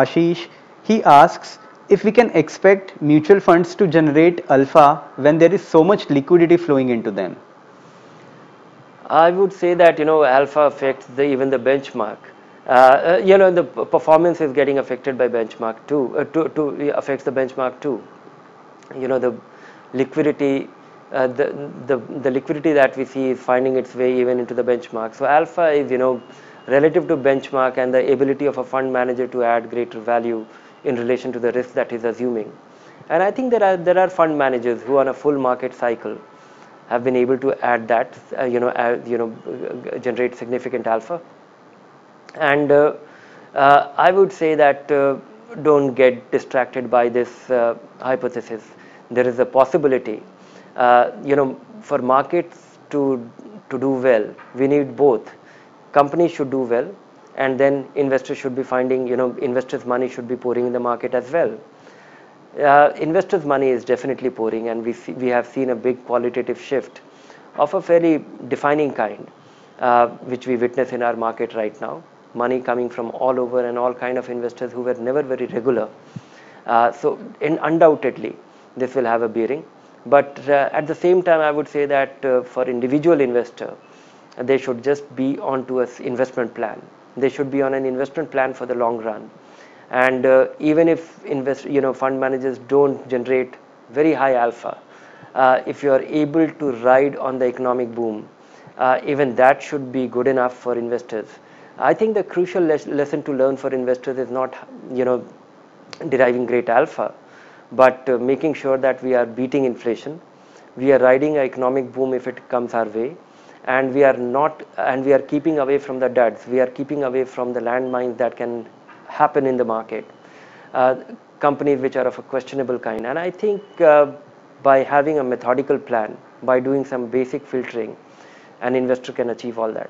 Ashish. He asks if we can expect mutual funds to generate alpha when there is so much liquidity flowing into them. I would say that alpha affects even the benchmark. The performance is getting affected by benchmark too. Affects the benchmark too. The liquidity, the liquidity that we see is finding its way even into the benchmark. So alpha is relative to benchmark and the ability of a fund manager to add greater value in relation to the risk that he's assuming. And I think there are fund managers who on a full market cycle have been able to add that, generate significant alpha. And I would say that don't get distracted by this hypothesis. There is a possibility, for markets to do well, we need both. Companies should do well, and then investors should be finding, investors' money should be pouring in the market as well. Investors' money is definitely pouring, and we have seen a big qualitative shift of a fairly defining kind, which we witness in our market right now. Money coming from all over and all kind of investors who were never very regular. So undoubtedly, this will have a bearing. But at the same time, I would say that for individual investor, they should just be onto an investment plan. They should be on an investment plan for the long run. And even if fund managers don't generate very high alpha, if you are able to ride on the economic boom, even that should be good enough for investors. I think the crucial lesson to learn for investors is not deriving great alpha, but making sure that we are beating inflation, we are riding an economic boom if it comes our way, and we are keeping away from the duds, we are keeping away from the landmines that can happen in the market, companies which are of a questionable kind. And I think by having a methodical plan, by doing some basic filtering, an investor can achieve all that.